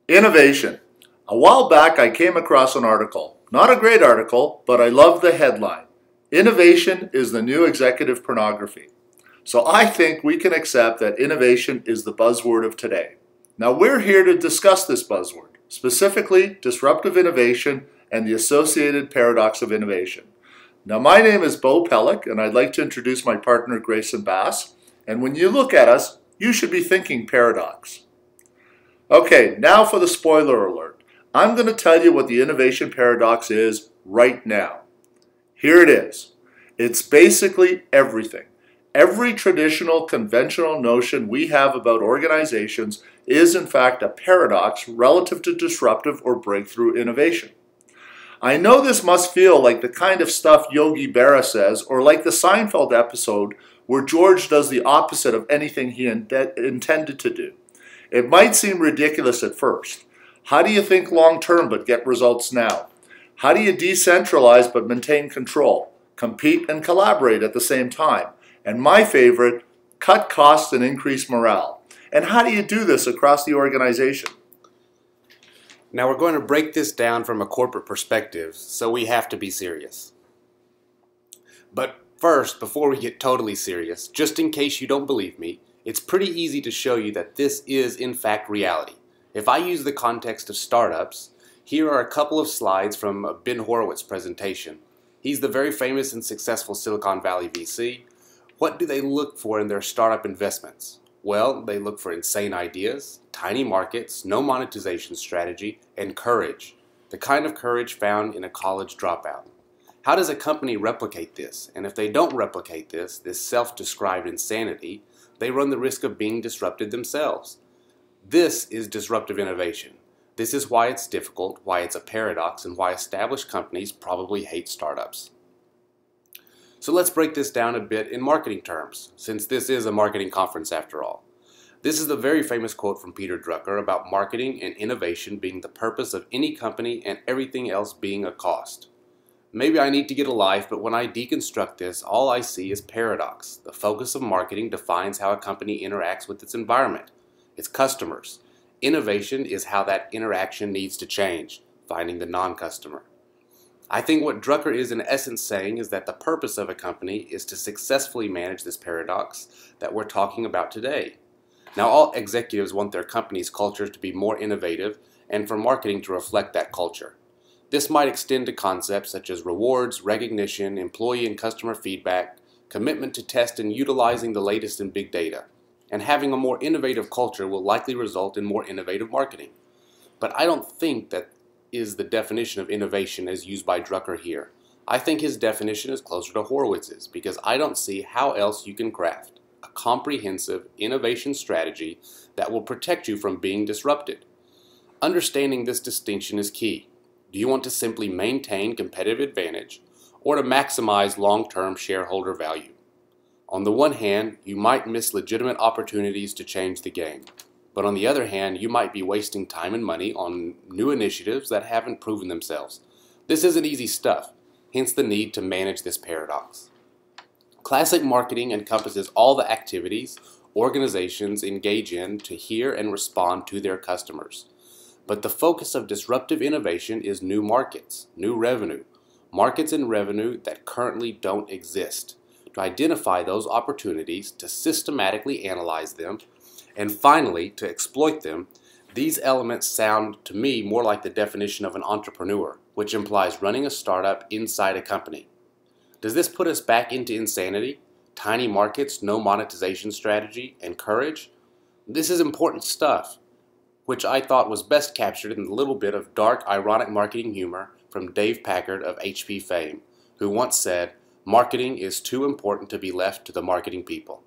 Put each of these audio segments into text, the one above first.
Innovation. A while back I came across an article. Not a great article, but I love the headline. Innovation is the new executive pornography. So I think we can accept that innovation is the buzzword of today. Now we're here to discuss this buzzword, specifically disruptive innovation and the associated paradox of innovation. Now my name is Pelech, and I'd like to introduce my partner Grayson. And when you look at us, you should be thinking paradox. Okay, now for the spoiler alert. I'm going to tell you what the innovation paradox is right now. Here it is. It's basically everything. Every traditional, conventional notion we have about organizations is in fact a paradox relative to disruptive or breakthrough innovation. I know this must feel like the kind of stuff Yogi Berra says, or like the Seinfeld episode where George does the opposite of anything he intended to do. It might seem ridiculous at first. How do you think long-term but get results now? How do you decentralize but maintain control, compete and collaborate at the same time? And my favorite, cut costs and increase morale. And how do you do this across the organization? Now we're going to break this down from a corporate perspective, so we have to be serious. But first, before we get totally serious, just in case you don't believe me, it's pretty easy to show you that this is in fact reality. If I use the context of startups, here are a couple of slides from a Ben Horowitz presentation. He's the very famous and successful Silicon Valley VC. What do they look for in their startup investments? Well, they look for insane ideas, tiny markets, no monetization strategy, and courage. The kind of courage found in a college dropout. How does a company replicate this? And if they don't replicate this self-described insanity, they run the risk of being disrupted themselves. This is disruptive innovation. This is why it's difficult, why it's a paradox, and why established companies probably hate startups. So let's break this down a bit in marketing terms, since this is a marketing conference after all. This is the very famous quote from Peter Drucker about marketing and innovation being the purpose of any company and everything else being a cost. Maybe I need to get a life, but when I deconstruct this, all I see is paradox. The focus of marketing defines how a company interacts with its environment, its customers. Innovation is how that interaction needs to change, finding the non-customer. I think what Drucker is in essence saying is that the purpose of a company is to successfully manage this paradox that we're talking about today. Now all executives want their company's culture to be more innovative and for marketing to reflect that culture. This might extend to concepts such as rewards, recognition, employee and customer feedback, commitment to test and utilizing the latest in big data. And having a more innovative culture will likely result in more innovative marketing. But I don't think that is the definition of innovation as used by Drucker here. I think his definition is closer to Horowitz's because I don't see how else you can craft a comprehensive innovation strategy that will protect you from being disrupted. Understanding this distinction is key. Do you want to simply maintain competitive advantage or to maximize long-term shareholder value? On the one hand, you might miss legitimate opportunities to change the game. But on the other hand, you might be wasting time and money on new initiatives that haven't proven themselves. This isn't easy stuff, hence the need to manage this paradox. Classic marketing encompasses all the activities organizations engage in to hear and respond to their customers. But the focus of disruptive innovation is new markets, new revenue, markets and revenue that currently don't exist. To identify those opportunities, to systematically analyze them, and finally, to exploit them. These elements sound to me more like the definition of an entrepreneur, which implies running a startup inside a company. Does this put us back into insanity? Tiny markets, no monetization strategy, and courage? This is important stuff, which I thought was best captured in a little bit of dark, ironic marketing humor from Dave Packard of HP fame, who once said, "Marketing is too important to be left to the marketing people."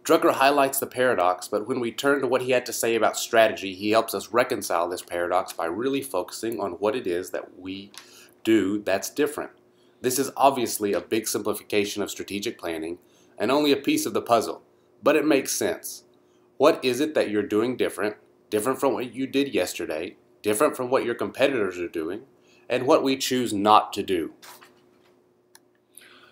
Drucker highlights the paradox, but when we turn to what he had to say about strategy, he helps us reconcile this paradox by really focusing on what it is that we do that's different. This is obviously a big simplification of strategic planning and only a piece of the puzzle, but it makes sense. What is it that you're doing different from what you did yesterday, different from what your competitors are doing, and what we choose not to do?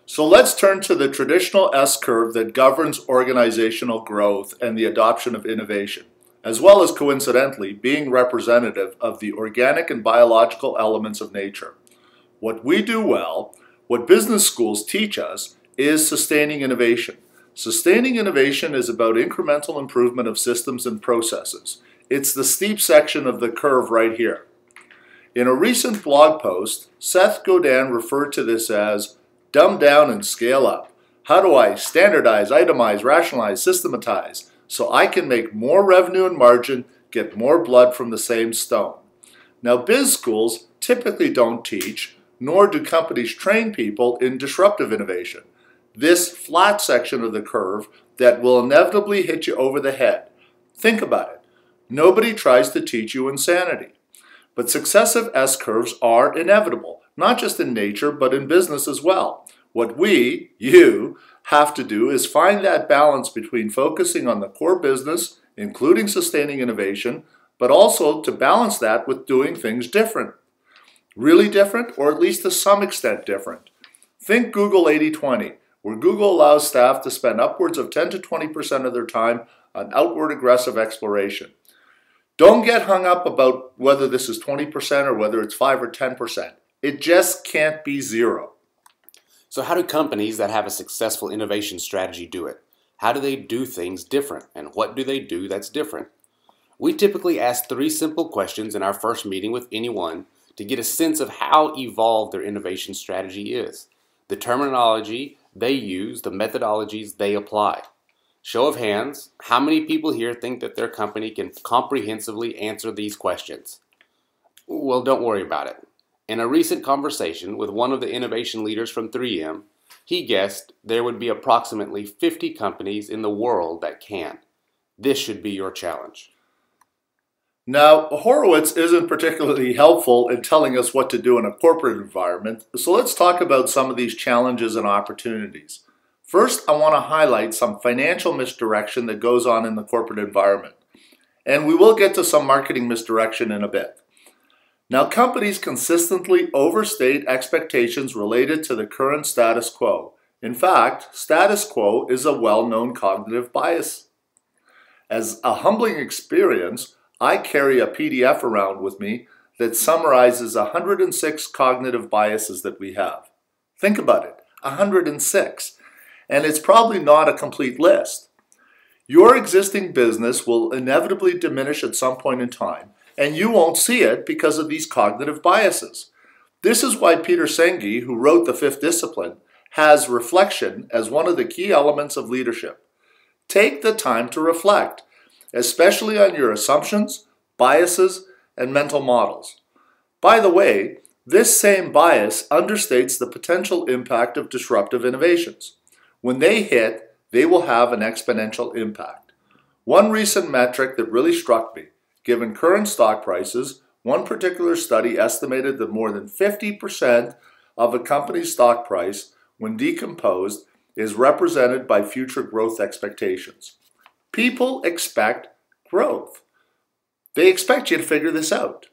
So let's turn to the traditional S-curve that governs organizational growth and the adoption of innovation. as well as coincidentally being representative of the organic and biological elements of nature. What we do well, what business schools teach us, is sustaining innovation. Sustaining innovation is about incremental improvement of systems and processes. It's the steep section of the curve right here. In a recent blog post, Seth Godin referred to this as dumb down and scale up. How do I standardize, itemize, rationalize, systematize so I can make more revenue and margin, get more blood from the same stone? Now, biz schools typically don't teach, nor do companies train people in disruptive innovation. This flat section of the curve that will inevitably hit you over the head. Think about it. Nobody tries to teach you insanity. But successive S-curves are inevitable, not just in nature, but in business as well. What you, have to do is find that balance between focusing on the core business, including sustaining innovation, but also to balance that with doing things different. Really different, or at least to some extent different. Think Google 80-20, where Google allows staff to spend upwards of 10 to 20% of their time on outward aggressive exploration. Don't get hung up about whether this is 20% or whether it's 5 or 10%. It just can't be zero. So how do companies that have a successful innovation strategy do it? How do they do things different? And what do they do that's different? We typically ask 3 simple questions in our first meeting with anyone to get a sense of how evolved their innovation strategy is, the terminology they use, the methodologies they apply. Show of hands, how many people here think that their company can comprehensively answer these questions? Well, don't worry about it. In a recent conversation with one of the innovation leaders from 3M, he guessed there would be approximately 50 companies in the world that can. This should be your challenge. Now, Horowitz isn't particularly helpful in telling us what to do in a corporate environment, so let's talk about some of these challenges and opportunities. First, I want to highlight some financial misdirection that goes on in the corporate environment. And we will get to some marketing misdirection in a bit. Now, companies consistently overstate expectations related to the current status quo. In fact, status quo is a well-known cognitive bias. As a humbling experience, I carry a PDF around with me that summarizes 106 cognitive biases that we have. Think about it, 106. And it's probably not a complete list. Your existing business will inevitably diminish at some point in time, and you won't see it because of these cognitive biases. This is why Peter Senge, who wrote The Fifth Discipline, has reflection as one of the key elements of leadership. Take the time to reflect, especially on your assumptions, biases, and mental models. By the way, this same bias understates the potential impact of disruptive innovations. When they hit, they will have an exponential impact. One recent metric that really struck me, given current stock prices, one particular study estimated that more than 50% of a company's stock price, when decomposed, is represented by future growth expectations. People expect growth. They expect you to figure this out.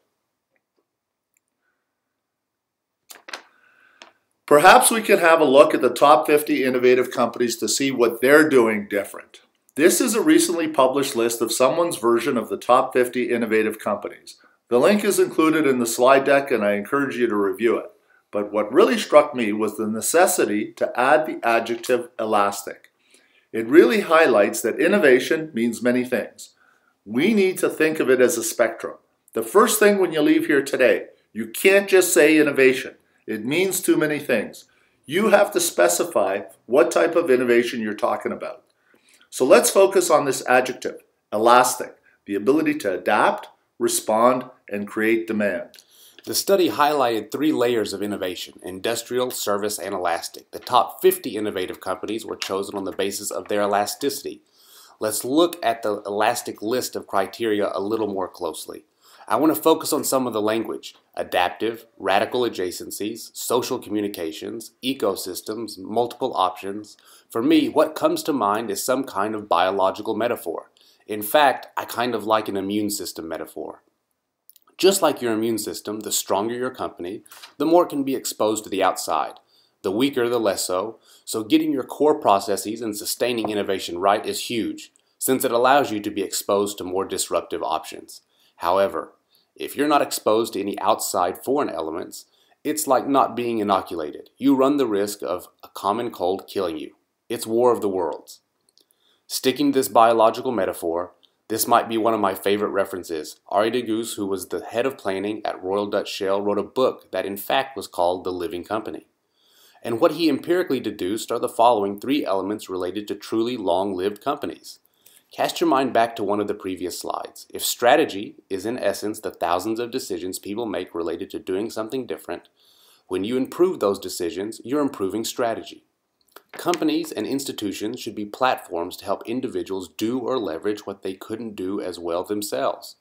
Perhaps we can have a look at the top 50 innovative companies to see what they're doing different. This is a recently published list of someone's version of the top 50 innovative companies. The link is included in the slide deck and I encourage you to review it. But what really struck me was the necessity to add the adjective elastic. It really highlights that innovation means many things. We need to think of it as a spectrum. The first thing when you leave here today, you can't just say innovation. It means too many things. You have to specify what type of innovation you're talking about. So let's focus on this adjective, elastic, the ability to adapt, respond, and create demand. The study highlighted 3 layers of innovation: industrial, service, and elastic. The top 50 innovative companies were chosen on the basis of their elasticity. Let's look at the elastic list of criteria a little more closely. I want to focus on some of the language: adaptive, radical adjacencies, social communications, ecosystems, multiple options. For me, what comes to mind is some kind of biological metaphor. In fact, I kind of like an immune system metaphor. Just like your immune system, the stronger your company, the more it can be exposed to the outside. The weaker, the less so. So getting your core processes and sustaining innovation right is huge. since it allows you to be exposed to more disruptive options. However, if you're not exposed to any outside foreign elements, it's like not being inoculated. You run the risk of a common cold killing you. It's War of the Worlds. Sticking to this biological metaphor, this might be one of my favorite references. Arie de Geus, who was the head of planning at Royal Dutch Shell, wrote a book that in fact was called The Living Company. And what he empirically deduced are the following 3 elements related to truly long-lived companies. Cast your mind back to one of the previous slides. If strategy is in essence the thousands of decisions people make related to doing something different, when you improve those decisions, you're improving strategy. Companies and institutions should be platforms to help individuals do or leverage what they couldn't do as well themselves.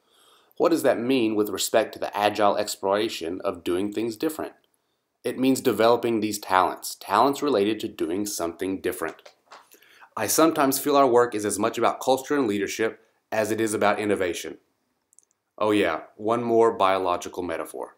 What does that mean with respect to the agile exploration of doing things different? It means developing these talents related to doing something different. I sometimes feel our work is as much about culture and leadership as it is about innovation. Oh yeah, one more biological metaphor.